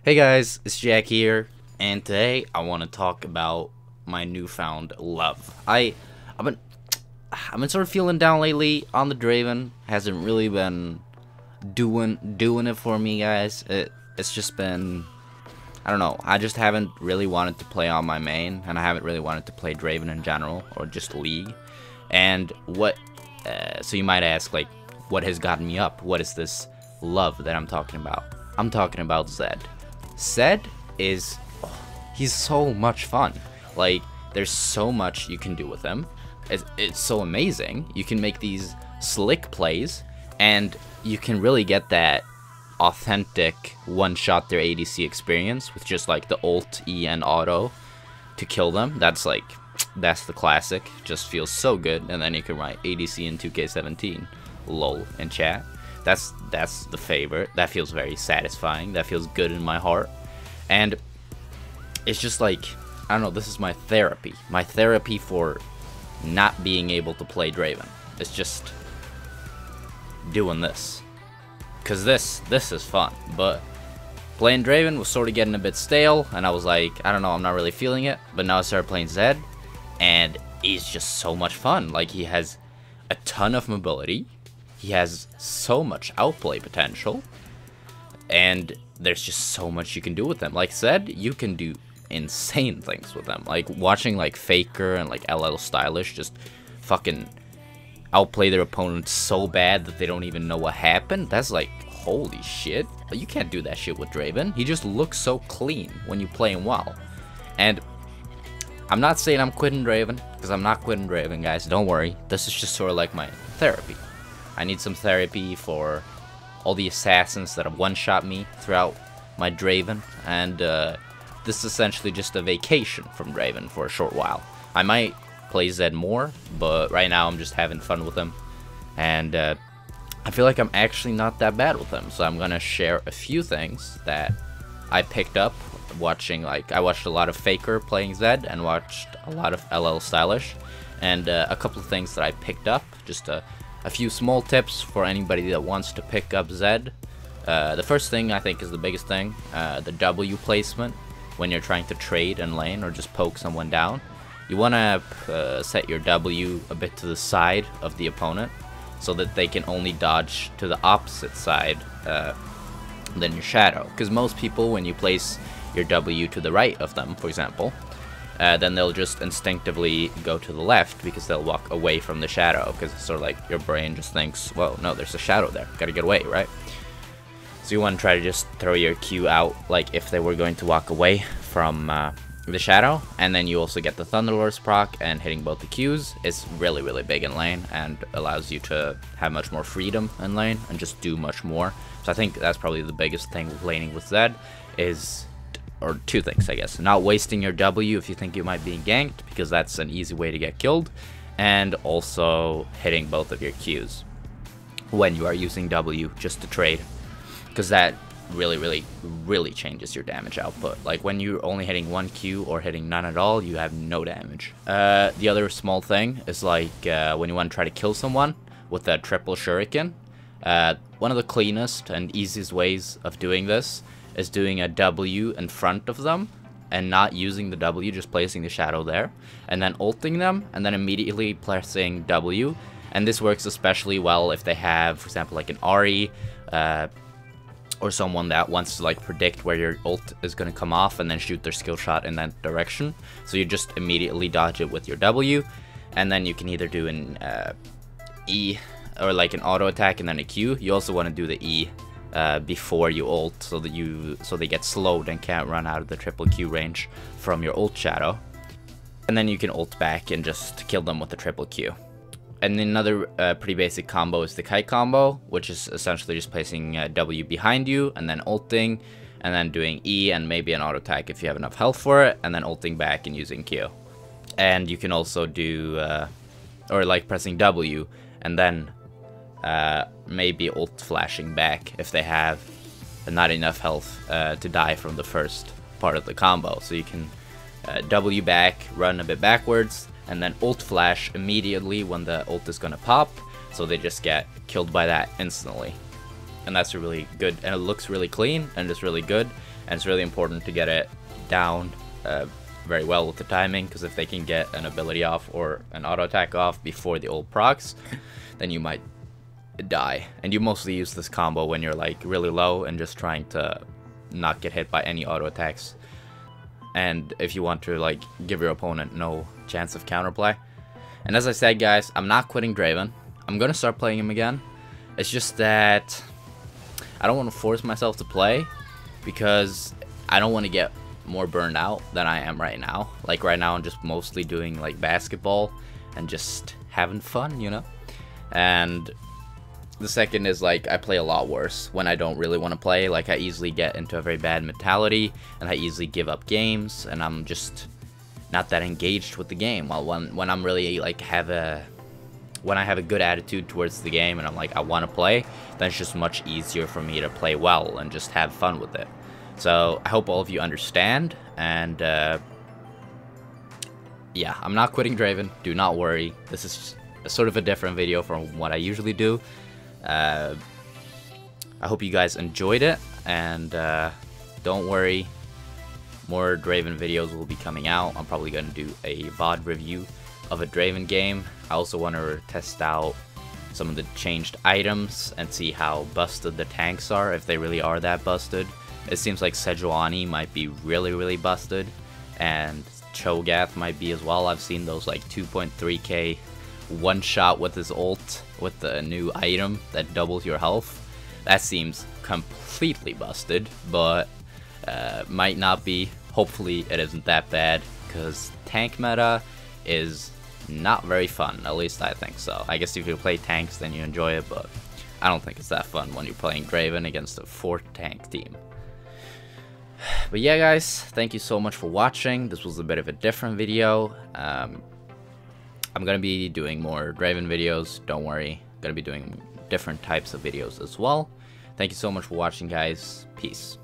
Hey guys, it's Jack here, and today I want to talk about my newfound love. I've been sort of feeling down lately on the Draven. Hasn't really been doing it for me, guys. It's just been, I don't know. I just haven't really wanted to play on my main, and I haven't really wanted to play Draven in general or just League. And so you might ask, like, what has gotten me up? What is this love that I'm talking about? I'm talking about Zed. Zed is, he's so much fun. Like, there's so much you can do with him. It's so amazing. You can make these slick plays, and you can really get that authentic one-shot their ADC experience with just like the ult, E, and auto to kill them. That's the classic. Just feels so good. And then you can write ADC in 2K17, lol, in chat. That's the favorite. That feels very satisfying. That feels good in my heart. And it's just like, I don't know, this is my therapy. My therapy for not being able to play Draven. It's just doing this. Because this is fun. But playing Draven was sort of getting a bit stale. And I was like, I don't know, I'm not really feeling it. But now I started playing Zed. And he's just so much fun. Like, he has a ton of mobility. He has so much outplay potential, and there's just so much you can do with them. Like Zed, you can do insane things with them. Like watching like Faker and like LL Stylish just fucking outplay their opponents so bad that they don't even know what happened. That's like, holy shit. You can't do that shit with Draven. He just looks so clean when you play him well. And I'm not saying I'm quitting Draven, because I'm not quitting Draven, guys. Don't worry. This is just sort of like my therapy. I need some therapy for all the assassins that have one-shot me throughout my Draven, and this is essentially just a vacation from Draven for a short while. I might play Zed more, but right now I'm just having fun with him, and I feel like I'm actually not that bad with him, so I'm gonna share a few things that I picked up watching. Like, I watched a lot of Faker playing Zed, and watched a lot of LL Stylish, and a couple of things that I picked up, just a few small tips for anybody that wants to pick up Zed. The first thing I think is the biggest thing, the W placement when you're trying to trade in lane or just poke someone down. You want to set your W a bit to the side of the opponent so that they can only dodge to the opposite side than your shadow. Because most people, when you place your W to the right of them, for example, then they'll just instinctively go to the left because they'll walk away from the shadow, because it's sort of like your brain just thinks, well, no, there's a shadow there, gotta get away, right? So you want to try to just throw your Q out like if they were going to walk away from the shadow, and then you also get the Thunderlord's proc, and hitting both the Qs is really, really big in lane and allows you to have much more freedom in lane and just do much more. So I think that's probably the biggest thing with laning with Zed is, or two things, I guess. Not wasting your W if you think you might be ganked, because that's an easy way to get killed, and also hitting both of your Qs when you are using W just to trade, because that really changes your damage output. Like, when you're only hitting one Q or hitting none at all, you have no damage. The other small thing is like when you want to try to kill someone with a triple shuriken, one of the cleanest and easiest ways of doing this is doing a W in front of them and not using the W, just placing the shadow there, and then ulting them, and then immediately pressing W. And this works especially well if they have, for example, like an Ahri, or someone that wants to like predict where your ult is going to come off and then shoot their skill shot in that direction. So you just immediately dodge it with your W, and then you can either do an E, or like an auto attack and then a Q. You also want to do the E before you ult, so that they get slowed and can't run out of the triple Q range from your ult shadow. And then you can ult back and just kill them with the triple Q. And another pretty basic combo is the kite combo, which is essentially just placing W behind you and then ulting, and then doing E and maybe an auto attack if you have enough health for it, and then ulting back and using Q. And you can also do, or like pressing W and then maybe ult flashing back if they have not enough health to die from the first part of the combo. So you can W back, run a bit backwards, and then ult flash immediately when the ult is gonna pop, so they just get killed by that instantly. And that's a really good, and it looks really clean and it's really good. and it's really important to get it down very well with the timing, because if they can get an ability off or an auto attack off before the ult procs, then you might die. And you mostly use this combo when you're like really low and just trying to not get hit by any auto attacks, and if you want to like give your opponent no chance of counterplay. And as I said, guys, I'm not quitting Draven. I'm gonna start playing him again. It's just that I don't want to force myself to play, because I don't want to get more burned out than I am right now. Like right now I'm just mostly doing like basketball and just having fun, you know. And the second is like I play a lot worse when I don't really want to play. Like I easily get into a very bad mentality and I easily give up games, and I'm just not that engaged with the game. While when I'm really like when I have a good attitude towards the game and I'm like I want to play, then it's just much easier for me to play well and just have fun with it. So I hope all of you understand, and yeah, I'm not quitting Draven, do not worry. This is sort of a different video from what I usually do. I hope you guys enjoyed it, and don't worry, more Draven videos will be coming out. I'm probably going to do a VOD review of a Draven game. I also want to test out some of the changed items and see how busted the tanks are, if they really are that busted. It seems like Sejuani might be really busted, and Cho'Gath might be as well. I've seen those like 2.3k one shot with his ult with the new item that doubles your health. That seems completely busted, but might not be. Hopefully it isn't that bad, because tank meta is not very fun, at least I think so. I guess if you play tanks then you enjoy it, but I don't think it's that fun when you're playing Draven against a 4-tank team. But yeah, guys, thank you so much for watching. This was a bit of a different video. I'm gonna be doing more Draven videos, don't worry. I'm gonna be doing different types of videos as well. Thank you so much for watching, guys. Peace.